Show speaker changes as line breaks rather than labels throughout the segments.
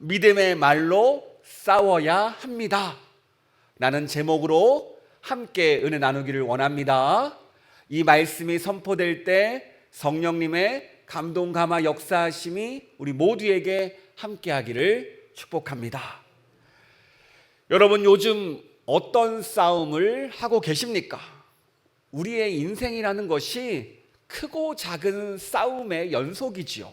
믿음의 말로 싸워야 합니다. 라는 제목으로 함께 은혜 나누기를 원합니다. 이 말씀이 선포될 때 성령님의 감동 감화 역사하심이 우리 모두에게 함께하기를 축복합니다. 여러분, 요즘 어떤 싸움을 하고 계십니까? 우리의 인생이라는 것이 크고 작은 싸움의 연속이지요.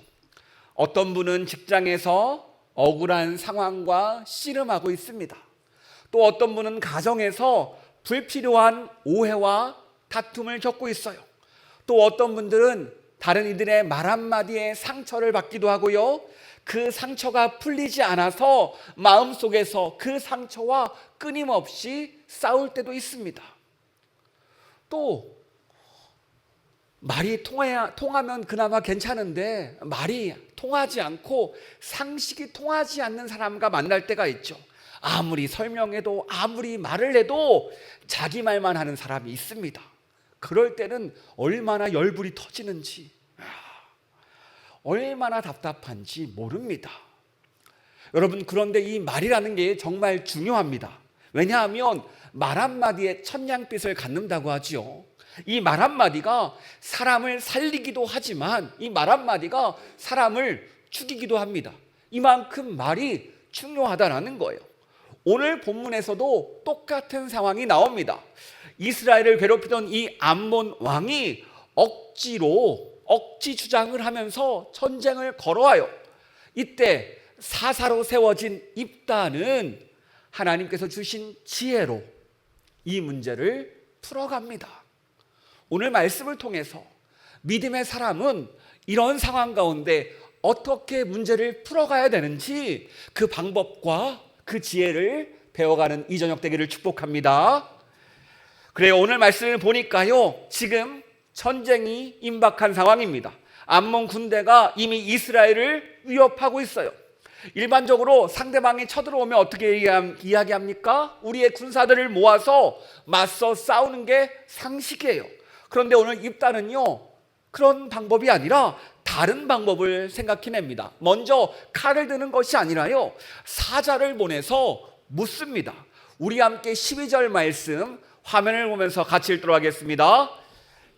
어떤 분은 직장에서 억울한 상황과 씨름하고 있습니다. 또 어떤 분은 가정에서 불필요한 오해와 다툼을 겪고 있어요. 또 어떤 분들은 다른 이들의 말 한마디에 상처를 받기도 하고요. 그 상처가 풀리지 않아서 마음속에서 그 상처와 끊임없이 싸울 때도 있습니다. 또 말이 통하면 그나마 괜찮은데 말이 통하지 않고 상식이 통하지 않는 사람과 만날 때가 있죠. 아무리 설명해도 아무리 말을 해도 자기 말만 하는 사람이 있습니다. 그럴 때는 얼마나 열불이 터지는지, 얼마나 답답한지 모릅니다. 여러분, 그런데 이 말이라는 게 정말 중요합니다. 왜냐하면 말 한마디에 천냥빚을 갚는다고 하지요. 이 말 한마디가 사람을 살리기도 하지만 이 말 한마디가 사람을 죽이기도 합니다. 이만큼 말이 중요하다는 거예요. 오늘 본문에서도 똑같은 상황이 나옵니다. 이스라엘을 괴롭히던 이 암몬 왕이 억지 주장을 하면서 전쟁을 걸어와요. 이때 사사로 세워진 입다는 하나님께서 주신 지혜로 이 문제를 풀어갑니다. 오늘 말씀을 통해서 믿음의 사람은 이런 상황 가운데 어떻게 문제를 풀어가야 되는지 그 방법과 그 지혜를 배워가는 이 저녁 되기를 축복합니다. 그래요, 오늘 말씀을 보니까요, 지금 전쟁이 임박한 상황입니다. 암몬 군대가 이미 이스라엘을 위협하고 있어요. 일반적으로 상대방이 쳐들어오면 어떻게 이야기합니까? 우리의 군사들을 모아서 맞서 싸우는 게 상식이에요. 그런데 오늘 입다는요, 그런 방법이 아니라 다른 방법을 생각해냅니다. 먼저 칼을 드는 것이 아니라요, 사자를 보내서 묻습니다. 우리 함께 12절 말씀 화면을 보면서 같이 읽도록 하겠습니다.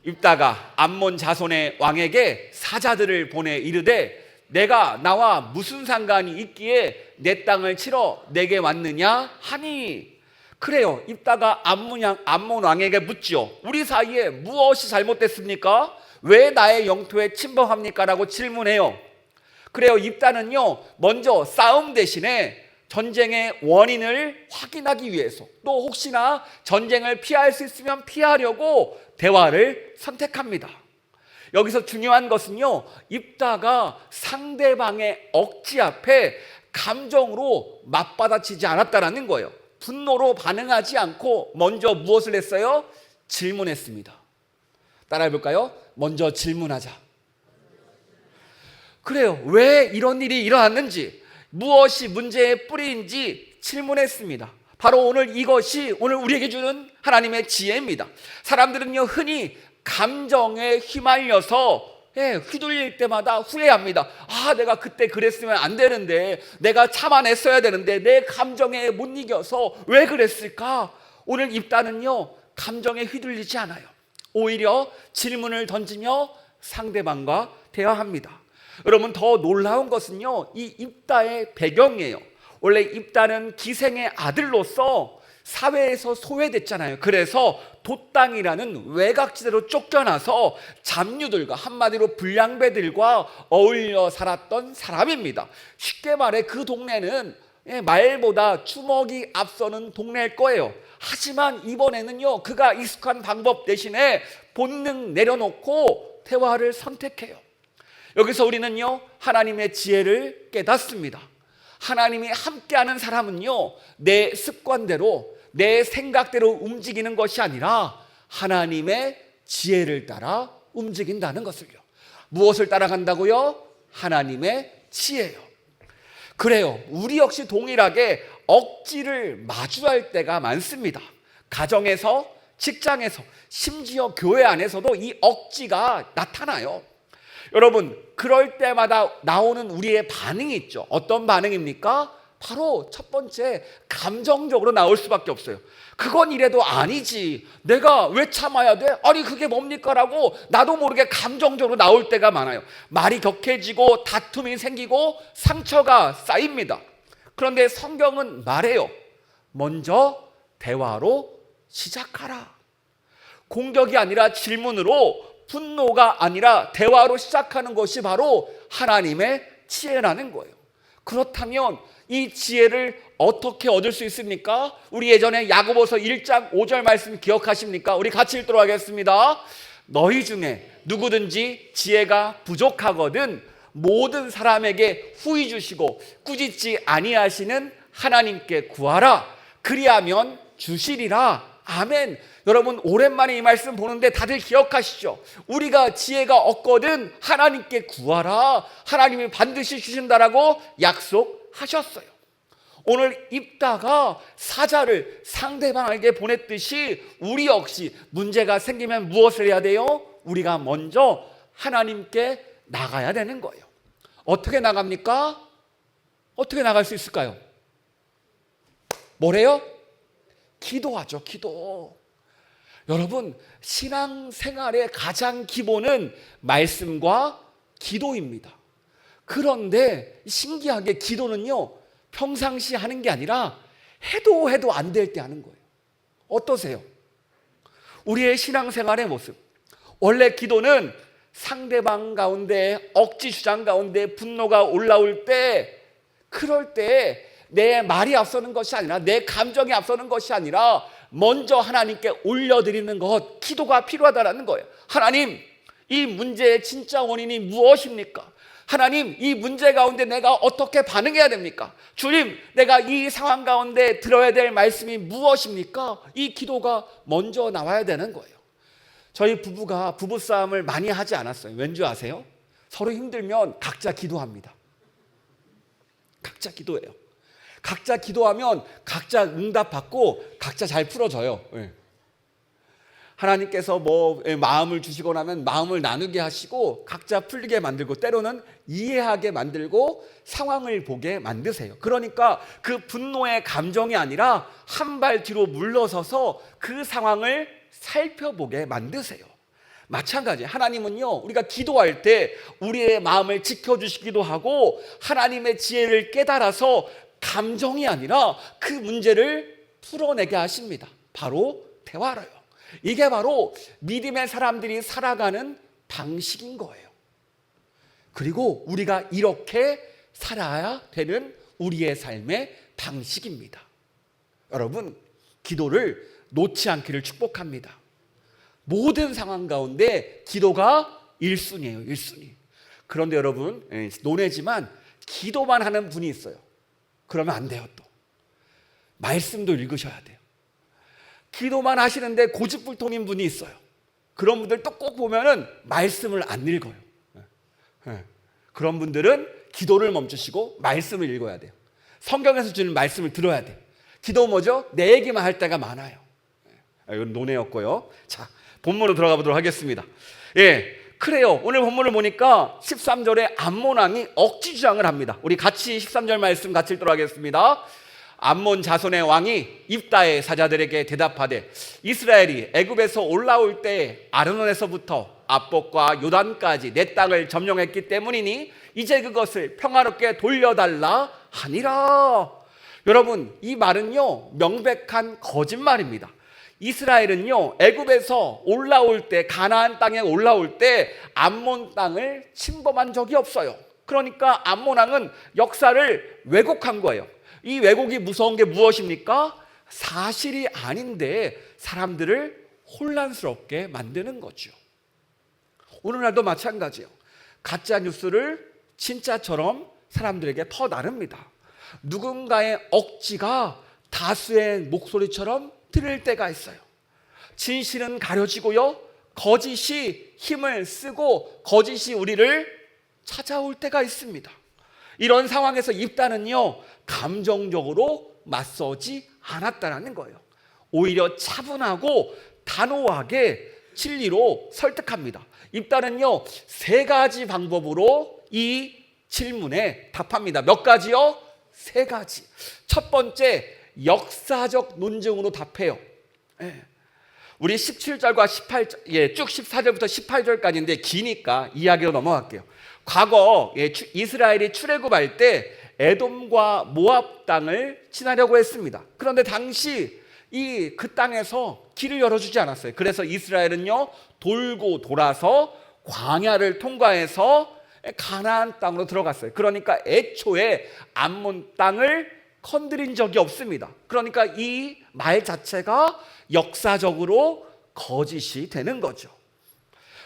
입다가 암몬 자손의 왕에게 사자들을 보내 이르되 내가 나와 무슨 상관이 있기에 내 땅을 치러 내게 왔느냐 하니. 그래요, 입다가 암몬 왕에게 묻죠. 우리 사이에 무엇이 잘못됐습니까? 왜 나의 영토에 침범합니까? 라고 질문해요. 그래요, 입다는요, 먼저 싸움 대신에 전쟁의 원인을 확인하기 위해서, 또 혹시나 전쟁을 피할 수 있으면 피하려고 대화를 선택합니다. 여기서 중요한 것은요, 입다가 상대방의 억지 앞에 감정으로 맞받아치지 않았다는 거예요. 분노로 반응하지 않고 먼저 무엇을 했어요? 질문했습니다. 따라해볼까요? 먼저 질문하자. 그래요, 왜 이런 일이 일어났는지, 무엇이 문제의 뿌리인지 질문했습니다. 바로 오늘 이것이 오늘 우리에게 주는 하나님의 지혜입니다. 사람들은요, 흔히 감정에 휘말려서 휘둘릴 때마다 후회합니다. 내가 그때 그랬으면 안 되는데, 내가 참아냈어야 되는데, 내 감정에 못 이겨서 왜 그랬을까? 오늘 입다는요, 감정에 휘둘리지 않아요. 오히려 질문을 던지며 상대방과 대화합니다. 여러분, 더 놀라운 것은요, 이 입다의 배경이에요. 원래 입다는 기생의 아들로서 사회에서 소외됐잖아요. 그래서 돛당이라는 외곽지대로 쫓겨나서 잡류들과, 한마디로 불량배들과 어울려 살았던 사람입니다. 쉽게 말해 그 동네는 말보다 주먹이 앞서는 동네일 거예요. 하지만 이번에는요, 그가 익숙한 방법 대신에 본능 내려놓고 대화를 선택해요. 여기서 우리는요, 하나님의 지혜를 깨닫습니다. 하나님이 함께하는 사람은요, 내 습관대로 내 생각대로 움직이는 것이 아니라 하나님의 지혜를 따라 움직인다는 것을요. 무엇을 따라간다고요? 하나님의 지혜요. 그래요, 우리 역시 동일하게 억지를 마주할 때가 많습니다. 가정에서, 직장에서, 심지어 교회 안에서도 이 억지가 나타나요. 여러분, 그럴 때마다 나오는 우리의 반응이 있죠. 어떤 반응입니까? 바로 첫 번째, 감정적으로 나올 수밖에 없어요. 그건 이래도 아니지, 내가 왜 참아야 돼? 아니 그게 뭡니까? 라고 나도 모르게 감정적으로 나올 때가 많아요. 말이 격해지고 다툼이 생기고 상처가 쌓입니다. 그런데 성경은 말해요. 먼저 대화로 시작하라. 공격이 아니라 질문으로, 분노가 아니라 대화로 시작하는 것이 바로 하나님의 지혜라는 거예요. 그렇다면 이 지혜를 어떻게 얻을 수 있습니까? 우리 예전에 야고보서 1장 5절 말씀 기억하십니까? 우리 같이 읽도록 하겠습니다. 너희 중에 누구든지 지혜가 부족하거든 모든 사람에게 후히 주시고 꾸짖지 아니하시는 하나님께 구하라. 그리하면 주시리라. 아멘. 여러분, 오랜만에 이 말씀 보는데 다들 기억하시죠? 우리가 지혜가 없거든 하나님께 구하라. 하나님이 반드시 주신다라고 약속하셨어요. 오늘 입다가 사자를 상대방에게 보냈듯이 우리 역시 문제가 생기면 무엇을 해야 돼요? 우리가 먼저 하나님께 나가야 되는 거예요. 어떻게 나갑니까? 어떻게 나갈 수 있을까요? 뭐래요? 기도하죠. 기도. 여러분, 신앙생활의 가장 기본은 말씀과 기도입니다. 그런데 신기하게 기도는요, 평상시 하는 게 아니라 해도 안 될 때 하는 거예요. 어떠세요? 우리의 신앙생활의 모습. 원래 기도는 상대방 가운데, 억지 주장 가운데 분노가 올라올 때, 그럴 때 내 말이 앞서는 것이 아니라, 내 감정이 앞서는 것이 아니라 먼저 하나님께 올려드리는 것, 기도가 필요하다는 거예요. 하나님, 이 문제의 진짜 원인이 무엇입니까? 하나님, 이 문제 가운데 내가 어떻게 반응해야 됩니까? 주님, 내가 이 상황 가운데 들어야 될 말씀이 무엇입니까? 이 기도가 먼저 나와야 되는 거예요. 저희 부부가 부부싸움을 많이 하지 않았어요. 왠지 아세요? 서로 힘들면 각자 기도합니다. 각자 기도해요. 각자 기도하면 각자 응답받고 각자 잘 풀어져요. 하나님께서 마음을 주시고 나면 마음을 나누게 하시고 각자 풀리게 만들고, 때로는 이해하게 만들고 상황을 보게 만드세요. 그러니까 그 분노의 감정이 아니라 한 발 뒤로 물러서서 그 상황을 살펴보게 만드세요. 마찬가지, 하나님은요, 우리가 기도할 때 우리의 마음을 지켜주시기도 하고 하나님의 지혜를 깨달아서 감정이 아니라 그 문제를 풀어내게 하십니다. 바로 대화로요. 이게 바로 믿음의 사람들이 살아가는 방식인 거예요. 그리고 우리가 이렇게 살아야 되는 우리의 삶의 방식입니다. 여러분, 기도를 놓지 않기를 축복합니다. 모든 상황 가운데 기도가 1순위예요. 1순위. 그런데 여러분, 논외지만 기도만 하는 분이 있어요. 그러면 안 돼요. 또 말씀도 읽으셔야 돼요. 기도만 하시는데 고집불통인 분이 있어요. 그런 분들 또 꼭 보면은 말씀을 안 읽어요. 그런 분들은 기도를 멈추시고 말씀을 읽어야 돼요. 성경에서 주는 말씀을 들어야 돼요. 기도 뭐죠? 내 얘기만 할 때가 많아요. 이건 논외였고요. 자, 본문으로 들어가 보도록 하겠습니다. 그래요. 오늘 본문을 보니까 13절에 암몬 왕이 억지 주장을 합니다. 우리 같이 13절 말씀 같이 읽도록 하겠습니다. 암몬 자손의 왕이 입다의 사자들에게 대답하되, 이스라엘이 애굽에서 올라올 때 아르논에서부터 압복과 요단까지 내 땅을 점령했기 때문이니 이제 그것을 평화롭게 돌려달라 하니라. 여러분, 이 말은요, 명백한 거짓말입니다. 이스라엘은요, 애굽에서 올라올 때, 가나안 땅에 올라올 때 암몬 땅을 침범한 적이 없어요. 그러니까 암몬 왕은 역사를 왜곡한 거예요. 이 왜곡이 무서운 게 무엇입니까? 사실이 아닌데 사람들을 혼란스럽게 만드는 거죠. 오늘날도 마찬가지예요. 가짜 뉴스를 진짜처럼 사람들에게 퍼나릅니다. 누군가의 억지가 다수의 목소리처럼 들릴 때가 있어요. 진실은 가려지고요, 거짓이 힘을 쓰고 거짓이 우리를 찾아올 때가 있습니다. 이런 상황에서 입다는요, 감정적으로 맞서지 않았다는 거예요. 오히려 차분하고 단호하게 진리로 설득합니다. 입단은요, 세 가지 방법으로 이 질문에 답합니다. 몇 가지요? 세 가지. 첫 번째, 역사적 논증으로 답해요. 우리 17절과 18절, 쭉 14절부터 18절까지인데 기니까 이야기로 넘어갈게요. 과거 이스라엘이 출애굽할 때 에돔과 모압 땅을 지나려고 했습니다. 그런데 당시 그 땅에서 길을 열어주지 않았어요. 그래서 이스라엘은요, 돌고 돌아서 광야를 통과해서 가나안 땅으로 들어갔어요. 그러니까 애초에 암몬 땅을 건드린 적이 없습니다. 그러니까 이 말 자체가 역사적으로 거짓이 되는 거죠.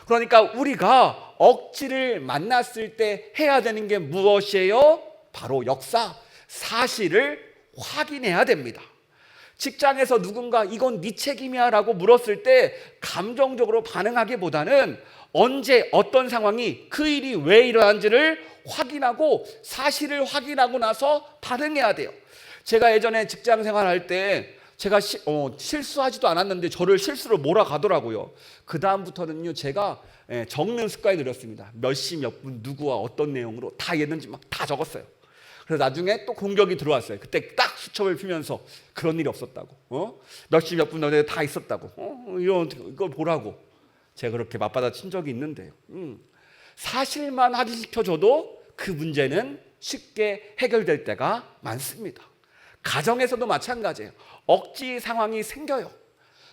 그러니까 우리가 억지를 만났을 때 해야 되는 게 무엇이에요? 바로 역사, 사실을 확인해야 됩니다. 직장에서 누군가 이건 네 책임이야 라고 물었을 때 감정적으로 반응하기보다는 언제 어떤 상황이 그 일이 왜 일어난지를 확인하고 사실을 확인하고 나서 반응해야 돼요. 제가 예전에 직장 생활할 때 제가 실수하지도 않았는데 저를 실수로 몰아가더라고요. 그 다음부터는요, 제가 적는 습관이 들었습니다. 몇 시 몇 분 누구와 어떤 내용으로 다 했는지 막 다 적었어요. 그래서 나중에 또 공격이 들어왔어요. 그때 딱 수첩을 피면서 그런 일이 없었다고, 몇 시 몇 분 너네 다 있었다고, 이걸 보라고 제가 그렇게 맞받아친 적이 있는데요. 사실만 확인시켜줘도 그 문제는 쉽게 해결될 때가 많습니다. 가정에서도 마찬가지예요. 억지 상황이 생겨요.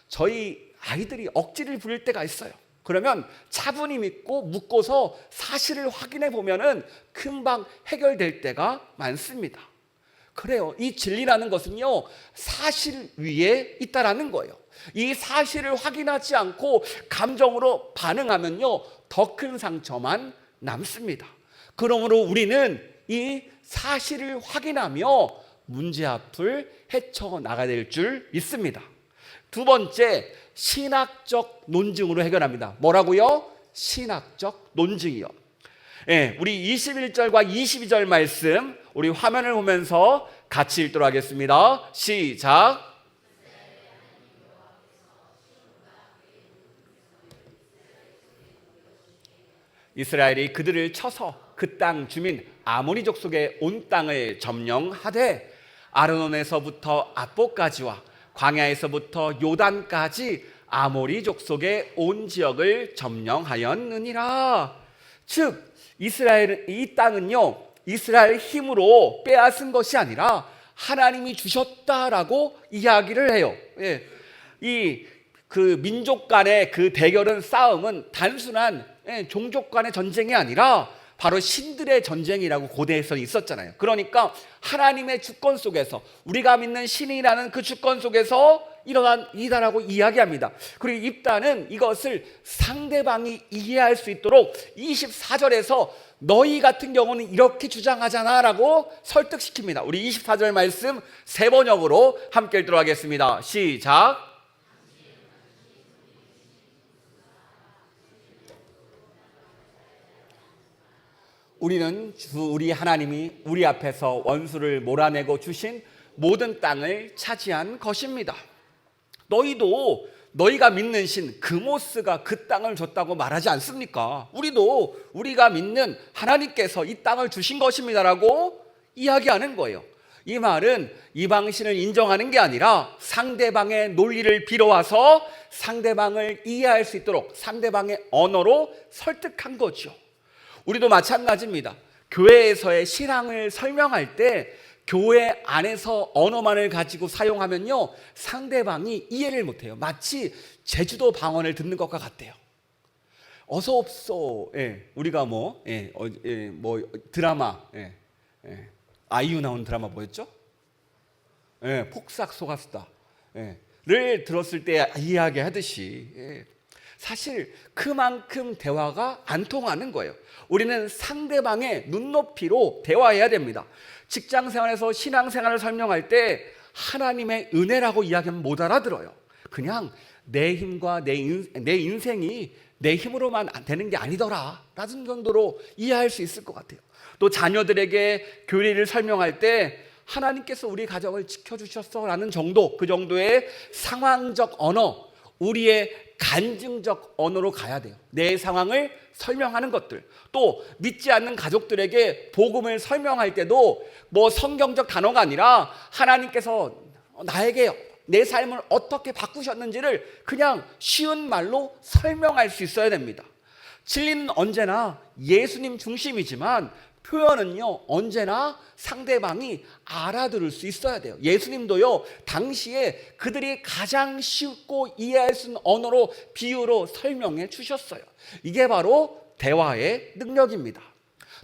저희 아이들이 억지를 부릴 때가 있어요. 그러면 차분히 믿고 묻고서 사실을 확인해 보면은 금방 해결될 때가 많습니다. 그래요. 이 진리라는 것은요, 사실 위에 있다라는 거예요. 이 사실을 확인하지 않고 감정으로 반응하면요, 더 큰 상처만 남습니다. 그러므로 우리는 이 사실을 확인하며 문제 앞을 헤쳐나가야 될 줄 믿습니다. 두 번째, 신학적 논증으로 해결합니다. 뭐라고요? 신학적 논증이요. 우리 21절과 22절 말씀 우리 화면을 보면서 같이 읽도록 하겠습니다. 시작. 이스라엘이 그들을 쳐서 그 땅 주민 아모리 족속의 온 땅을 점령하되 아르논에서부터 아뽀까지와 광야에서부터 요단까지 아모리 족속의 온 지역을 점령하였느니라. 즉 이스라엘, 이 땅은요, 이스라엘 힘으로 빼앗은 것이 아니라 하나님이 주셨다라고 이야기를 해요. 그 민족 간의 그 대결은, 싸움은 단순한 종족 간의 전쟁이 아니라 바로 신들의 전쟁이라고 고대에서 있었잖아요. 그러니까 하나님의 주권 속에서, 우리가 믿는 신이라는 그 주권 속에서 일어난 일이다라고 이야기합니다. 그리고 입단은 이것을 상대방이 이해할 수 있도록 24절에서 너희 같은 경우는 이렇게 주장하잖아 라고 설득시킵니다. 우리 24절 말씀 세 번역으로 함께 읽도록 하겠습니다. 시작. 우리는 우리 하나님이 우리 앞에서 원수를 몰아내고 주신 모든 땅을 차지한 것입니다. 너희도 너희가 믿는 신 그모스가 그 땅을 줬다고 말하지 않습니까? 우리도 우리가 믿는 하나님께서 이 땅을 주신 것입니다라고 이야기하는 거예요. 이 말은 이방신을 인정하는 게 아니라 상대방의 논리를 빌어와서 상대방을 이해할 수 있도록 상대방의 언어로 설득한 거죠. 우리도 마찬가지입니다. 교회에서의 신앙을 설명할 때 교회 안에서 언어만을 가지고 사용하면요, 상대방이 이해를 못해요. 마치 제주도 방언을 듣는 것과 같대요. 어서 옵소. 우리가 드라마, 아이유 나온 드라마 뭐였죠? 폭삭 속았수다를 들었을 때 이야기하듯이 사실 그만큼 대화가 안 통하는 거예요. 우리는 상대방의 눈높이로 대화해야 됩니다. 직장생활에서 신앙생활을 설명할 때 하나님의 은혜라고 이야기하면 못 알아들어요. 그냥 내 힘과 내 인생이 내 힘으로만 되는 게 아니더라 라는 정도로 이해할 수 있을 것 같아요. 또 자녀들에게 교리를 설명할 때 하나님께서 우리 가정을 지켜주셨어 라는 정도, 그 정도의 상황적 언어, 우리의 간증적 언어로 가야 돼요. 내 상황을 설명하는 것들. 또 믿지 않는 가족들에게 복음을 설명할 때도 뭐 성경적 단어가 아니라 하나님께서 나에게 내 삶을 어떻게 바꾸셨는지를 그냥 쉬운 말로 설명할 수 있어야 됩니다. 진리는 언제나 예수님 중심이지만 표현은요 언제나 상대방이 알아들을 수 있어야 돼요. 예수님도요 당시에 그들이 가장 쉽고 이해할 수 있는 언어로 비유로 설명해 주셨어요. 이게 바로 대화의 능력입니다.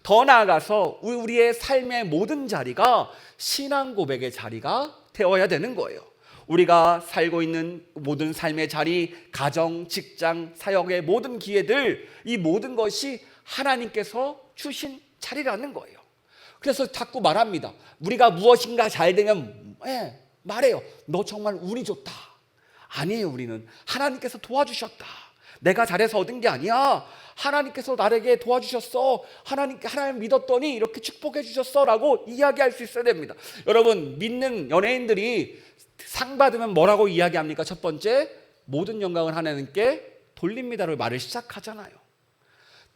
더 나아가서 우리의 삶의 모든 자리가 신앙 고백의 자리가 되어야 되는 거예요. 우리가 살고 있는 모든 삶의 자리, 가정, 직장, 사역의 모든 기회들, 이 모든 것이 하나님께서 주신 자리라는 거예요. 그래서 자꾸 말합니다. 우리가 무엇인가 잘 되면 말해요. 너 정말 운이 좋다. 아니에요. 우리는 하나님께서 도와주셨다. 내가 잘해서 얻은 게 아니야. 하나님께서 나에게 도와주셨어. 하나님 믿었더니 이렇게 축복해 주셨어 라고 이야기할 수 있어야 됩니다. 여러분, 믿는 연예인들이 상 받으면 뭐라고 이야기합니까? 첫 번째, 모든 영광을 하나님께 돌립니다를 말을 시작하잖아요.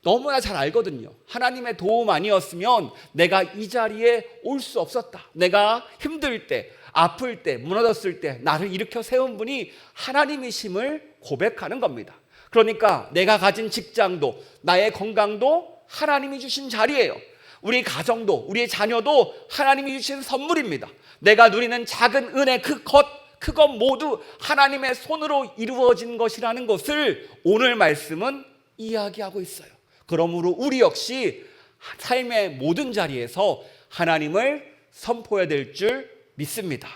너무나 잘 알거든요. 하나님의 도움 아니었으면 내가 이 자리에 올 수 없었다. 내가 힘들 때, 아플 때, 무너졌을 때 나를 일으켜 세운 분이 하나님이심을 고백하는 겁니다. 그러니까 내가 가진 직장도, 나의 건강도 하나님이 주신 자리예요. 우리 가정도, 우리의 자녀도 하나님이 주신 선물입니다. 내가 누리는 작은 은혜, 그것 모두 하나님의 손으로 이루어진 것이라는 것을 오늘 말씀은 이야기하고 있어요. 그러므로 우리 역시 삶의 모든 자리에서 하나님을 선포해야 될 줄 믿습니다.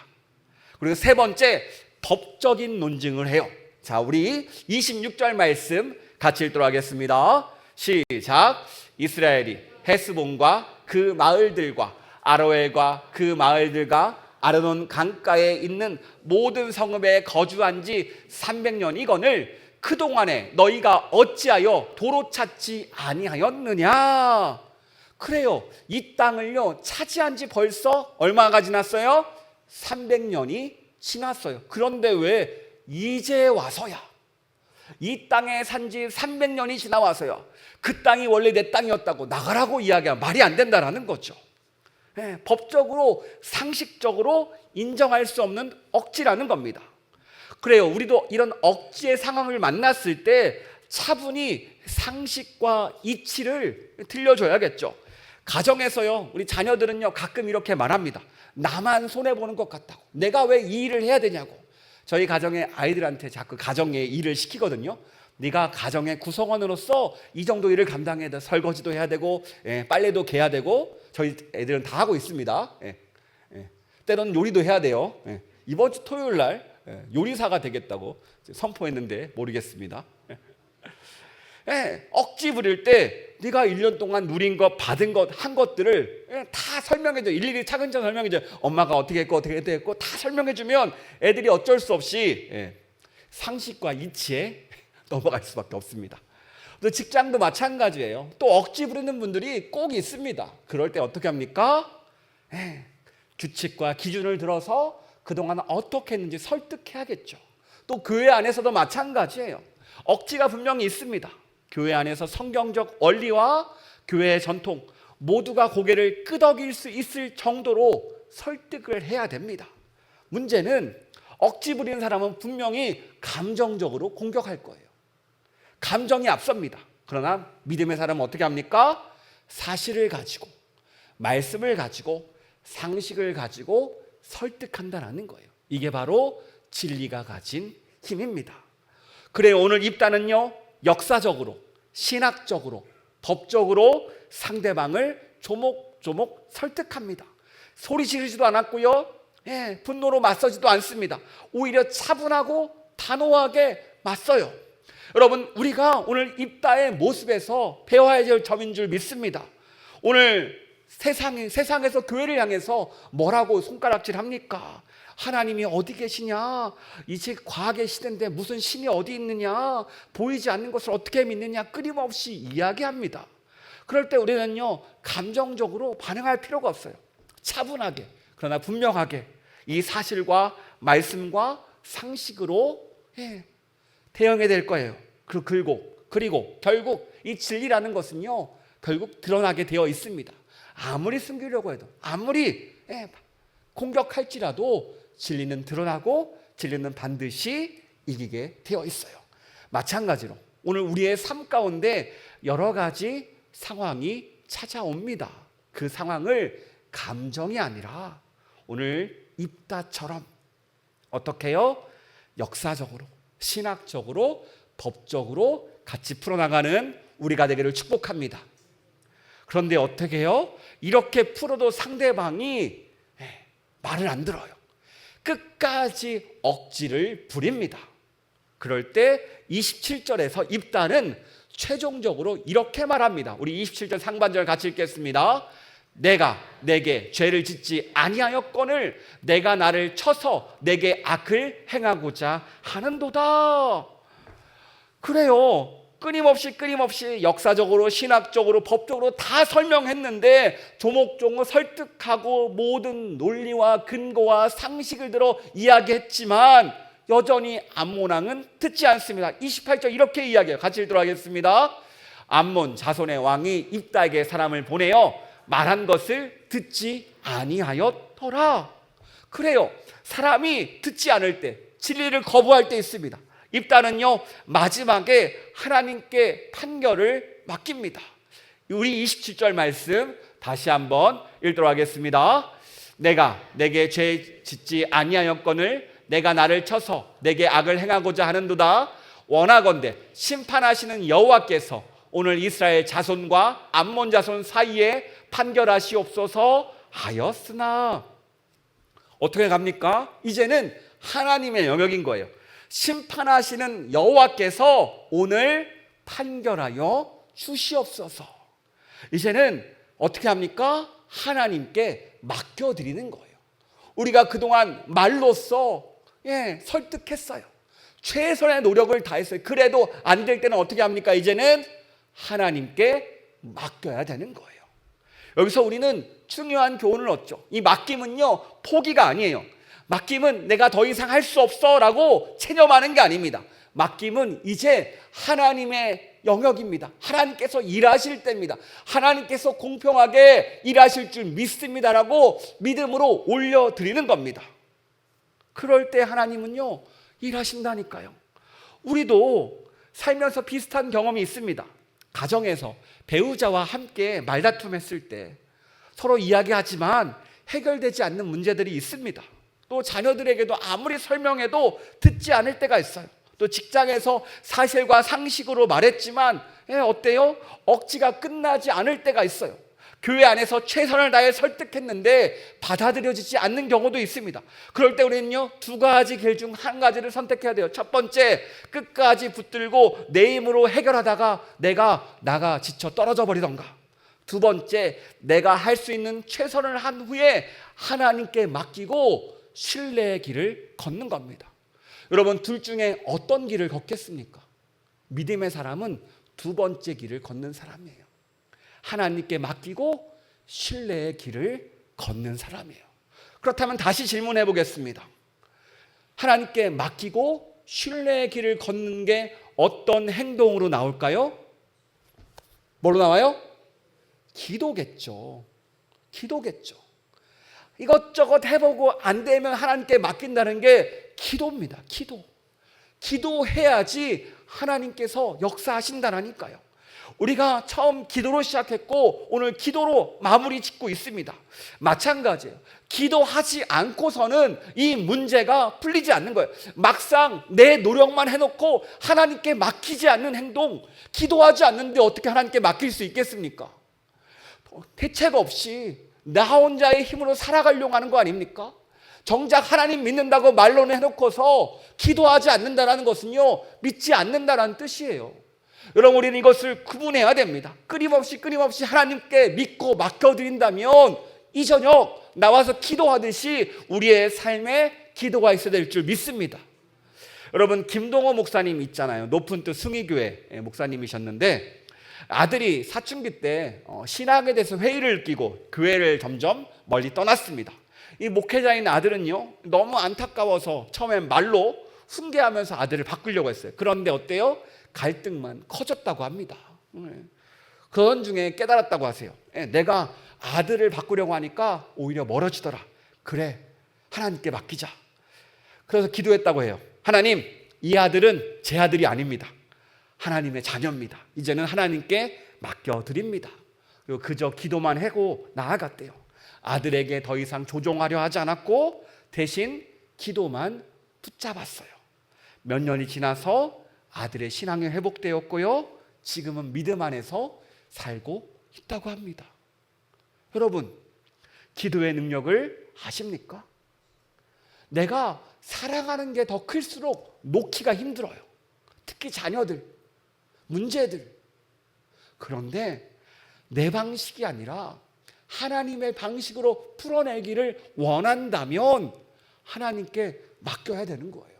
그리고 세 번째, 법적인 논증을 해요. 자, 우리 26절 말씀 같이 읽도록 하겠습니다. 시작. 이스라엘이 헤스본과 그 마을들과 아로엘과 그 마을들과 아르논 강가에 있는 모든 성읍에 거주한 지 300년이거늘 그동안에 너희가 어찌하여 도로 찾지 아니하였느냐. 그래요, 이 땅을요 차지한 지 벌써 얼마가 지났어요? 300년이 지났어요. 그런데 왜 이제 와서야, 이 땅에 산 지 300년이 지나와서야 그 땅이 원래 내 땅이었다고 나가라고 이야기하면 말이 안 된다라는 거죠. 법적으로 상식적으로 인정할 수 없는 억지라는 겁니다. 그래요, 우리도 이런 억지의 상황을 만났을 때 차분히 상식과 이치를 들려줘야겠죠. 가정에서요, 우리 자녀들은요 가끔 이렇게 말합니다. 나만 손해보는 것 같다고, 내가 왜 이 일을 해야 되냐고. 저희 가정의 아이들한테 자꾸 가정의 일을 시키거든요. 네가 가정의 구성원으로서 이 정도 일을 감당해야 돼. 설거지도 해야 되고 빨래도 개야 되고. 저희 애들은 다 하고 있습니다. 때로는 요리도 해야 돼요. 이번 주 토요일 날 요리사가 되겠다고 선포했는데 모르겠습니다. 억지 부릴 때 네가 1년 동안 누린 것, 받은 것, 한 것들을 다 설명해줘. 일일이 차근차근 설명해줘. 엄마가 어떻게 했고 어떻게 했고 다 설명해주면 애들이 어쩔 수 없이 상식과 이치에 넘어갈 수밖에 없습니다. 또 직장도 마찬가지예요. 또 억지 부리는 분들이 꼭 있습니다. 그럴 때 어떻게 합니까? 규칙과 기준을 들어서 그동안 어떻게 했는지 설득해야겠죠. 또 교회 안에서도 마찬가지예요. 억지가 분명히 있습니다. 교회 안에서 성경적 원리와 교회의 전통 모두가 고개를 끄덕일 수 있을 정도로 설득을 해야 됩니다. 문제는 억지 부리는 사람은 분명히 감정적으로 공격할 거예요. 감정이 앞섭니다. 그러나 믿음의 사람은 어떻게 합니까? 사실을 가지고, 말씀을 가지고, 상식을 가지고 설득한다는 거예요. 이게 바로 진리가 가진 힘입니다. 그래요, 오늘 입단은요 역사적으로, 신학적으로, 법적으로 상대방을 조목조목 설득합니다. 소리 지르지도 않았고요, 분노로 맞서지도 않습니다. 오히려 차분하고 단호하게 맞서요. 여러분, 우리가 오늘 입다의 모습에서 배워야 될 점인 줄 믿습니다. 오늘 세상에서 교회를 향해서 뭐라고 손가락질 합니까? 하나님이 어디 계시냐? 이제 과학의 시대인데 무슨 신이 어디 있느냐? 보이지 않는 것을 어떻게 믿느냐? 끊임없이 이야기합니다. 그럴 때 우리는요 감정적으로 반응할 필요가 없어요. 차분하게, 그러나 분명하게 이 사실과 말씀과 상식으로 대응해야 될 거예요. 그리고 결국 이 진리라는 것은요, 결국 드러나게 되어 있습니다. 아무리 숨기려고 해도, 아무리 공격할지라도 진리는 드러나고 진리는 반드시 이기게 되어 있어요. 마찬가지로 오늘 우리의 삶 가운데 여러 가지 상황이 찾아옵니다. 그 상황을 감정이 아니라 오늘 입다처럼 어떻게 해요? 역사적으로, 신학적으로, 법적으로 같이 풀어나가는 우리가 되기를 축복합니다. 그런데 어떻게 해요? 이렇게 풀어도 상대방이 말을 안 들어요. 끝까지 억지를 부립니다. 그럴 때 27절에서 입다는 최종적으로 이렇게 말합니다. 우리 27절 상반절 같이 읽겠습니다. 내가 내게 죄를 짓지 아니하였거늘 내가 나를 쳐서 내게 악을 행하고자 하는도다. 그래요. 끊임없이 역사적으로, 신학적으로, 법적으로 다 설명했는데 조목조목 설득하고 모든 논리와 근거와 상식을 들어 이야기했지만 여전히 암몬 왕은 듣지 않습니다. 28절 이렇게 이야기해요. 같이 읽도록 하겠습니다. 암몬 자손의 왕이 입다에게 사람을 보내어 말한 것을 듣지 아니하였더라. 그래요. 사람이 듣지 않을 때, 진리를 거부할 때 있습니다. 입다는요, 마지막에 하나님께 판결을 맡깁니다. 우리 27절 말씀 다시 한번 읽도록 하겠습니다. 내가 내게 죄 짓지 아니하였거늘 내가 나를 쳐서 내게 악을 행하고자 하는도다. 원하건대 심판하시는 여호와께서 오늘 이스라엘 자손과 암몬 자손 사이에 판결하시옵소서 하였으나, 어떻게 갑니까? 이제는 하나님의 영역인 거예요. 심판하시는 여호와께서 오늘 판결하여 주시옵소서. 이제는 어떻게 합니까? 하나님께 맡겨드리는 거예요. 우리가 그동안 말로써 설득했어요. 최선의 노력을 다했어요. 그래도 안 될 때는 어떻게 합니까? 이제는 하나님께 맡겨야 되는 거예요. 여기서 우리는 중요한 교훈을 얻죠. 이 맡김은요, 포기가 아니에요. 맡김은 내가 더 이상 할 수 없어 라고 체념하는 게 아닙니다. 맡김은 이제 하나님의 영역입니다. 하나님께서 일하실 때입니다. 하나님께서 공평하게 일하실 줄 믿습니다라고 믿음으로 올려드리는 겁니다. 그럴 때 하나님은요, 일하신다니까요. 우리도 살면서 비슷한 경험이 있습니다. 가정에서 배우자와 함께 말다툼했을 때 서로 이야기하지만 해결되지 않는 문제들이 있습니다. 또 자녀들에게도 아무리 설명해도 듣지 않을 때가 있어요. 또 직장에서 사실과 상식으로 말했지만 어때요? 억지가 끝나지 않을 때가 있어요. 교회 안에서 최선을 다해 설득했는데 받아들여지지 않는 경우도 있습니다. 그럴 때 우리는요, 두 가지 길 중 한 가지를 선택해야 돼요. 첫 번째, 끝까지 붙들고 내 힘으로 해결하다가 내가 나가 지쳐 떨어져 버리던가, 두 번째, 내가 할 수 있는 최선을 한 후에 하나님께 맡기고 신뢰의 길을 걷는 겁니다. 여러분, 둘 중에 어떤 길을 걷겠습니까? 믿음의 사람은 두 번째 길을 걷는 사람이에요. 하나님께 맡기고 신뢰의 길을 걷는 사람이에요. 그렇다면 다시 질문해 보겠습니다. 하나님께 맡기고 신뢰의 길을 걷는 게 어떤 행동으로 나올까요? 뭐로 나와요? 기도겠죠. 기도겠죠. 이것저것 해보고 안 되면 하나님께 맡긴다는 게 기도입니다. 기도해야지 하나님께서 역사하신다니까요. 우리가 처음 기도로 시작했고 오늘 기도로 마무리 짓고 있습니다. 마찬가지예요. 기도하지 않고서는 이 문제가 풀리지 않는 거예요. 막상 내 노력만 해놓고 하나님께 맡기지 않는 행동, 기도하지 않는데 어떻게 하나님께 맡길 수 있겠습니까? 대책 없이 나 혼자의 힘으로 살아가려고 하는 거 아닙니까? 정작 하나님 믿는다고 말로는 해놓고서 기도하지 않는다는 것은요, 믿지 않는다는 뜻이에요. 여러분, 우리는 이것을 구분해야 됩니다. 끊임없이 하나님께 믿고 맡겨드린다면 이 저녁 나와서 기도하듯이 우리의 삶에 기도가 있어야 될 줄 믿습니다. 여러분, 김동호 목사님 있잖아요. 높은 뜻 숭의교회 목사님이셨는데 아들이 사춘기 때 신학에 대해서 회의를 끼고 교회를 점점 멀리 떠났습니다. 이 목회자인 아들은요, 너무 안타까워서 처음엔 말로 훈계하면서 아들을 바꾸려고 했어요. 그런데 어때요? 갈등만 커졌다고 합니다. 그런 중에 깨달았다고 하세요. 내가 아들을 바꾸려고 하니까 오히려 멀어지더라. 그래, 하나님께 맡기자. 그래서 기도했다고 해요. 하나님, 이 아들은 제 아들이 아닙니다. 하나님의 자녀입니다. 이제는 하나님께 맡겨드립니다. 그리고 그저 기도만 하고 나아갔대요. 아들에게 더 이상 조종하려 하지 않았고 대신 기도만 붙잡았어요. 몇 년이 지나서 아들의 신앙이 회복되었고요. 지금은 믿음 안에서 살고 있다고 합니다. 여러분, 기도의 능력을 아십니까? 내가 사랑하는 게 더 클수록 놓기가 힘들어요. 특히 자녀들, 문제들. 그런데 내 방식이 아니라 하나님의 방식으로 풀어내기를 원한다면 하나님께 맡겨야 되는 거예요.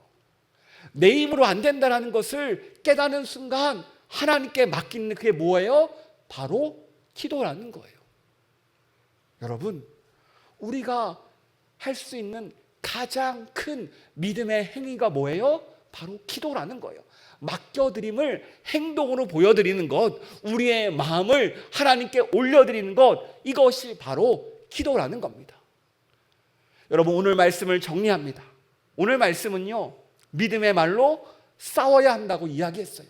내 힘으로 안 된다는 것을 깨닫는 순간 하나님께 맡기는 그게 뭐예요? 바로 기도라는 거예요. 여러분, 우리가 할 수 있는 가장 큰 믿음의 행위가 뭐예요? 바로 기도라는 거예요. 맡겨드림을 행동으로 보여드리는 것, 우리의 마음을 하나님께 올려드리는 것, 이것이 바로 기도라는 겁니다. 여러분, 오늘 말씀을 정리합니다. 오늘 말씀은요, 믿음의 말로 싸워야 한다고 이야기했어요.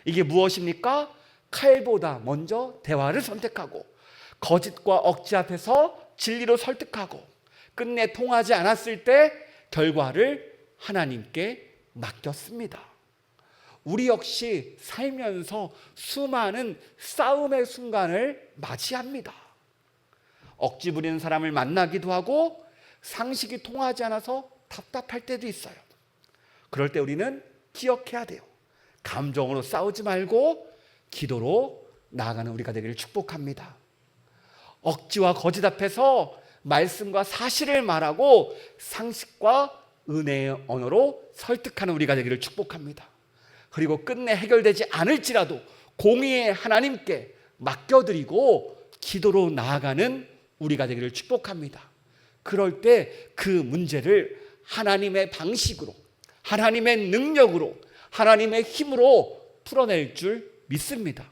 이게 무엇입니까? 칼보다 먼저 대화를 선택하고 거짓과 억지 앞에서 진리로 설득하고 끝내 통하지 않았을 때 결과를 하나님께 맡겼습니다. 우리 역시 살면서 수많은 싸움의 순간을 맞이합니다. 억지 부리는 사람을 만나기도 하고 상식이 통하지 않아서 답답할 때도 있어요. 그럴 때 우리는 기억해야 돼요. 감정으로 싸우지 말고 기도로 나아가는 우리가 되기를 축복합니다. 억지와 거짓 앞에서 말씀과 사실을 말하고 상식과 은혜의 언어로 설득하는 우리가 되기를 축복합니다. 그리고 끝내 해결되지 않을지라도 공의의 하나님께 맡겨드리고 기도로 나아가는 우리가 되기를 축복합니다. 그럴 때 그 문제를 하나님의 방식으로, 하나님의 능력으로, 하나님의 힘으로 풀어낼 줄 믿습니다.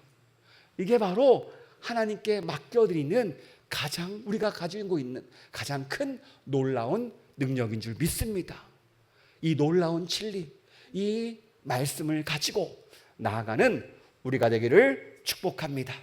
이게 바로 하나님께 맡겨드리는 가장 우리가 가지고 있는 가장 큰 놀라운 능력인 줄 믿습니다. 이 놀라운 진리, 이 말씀을 가지고 나아가는 우리가 되기를 축복합니다.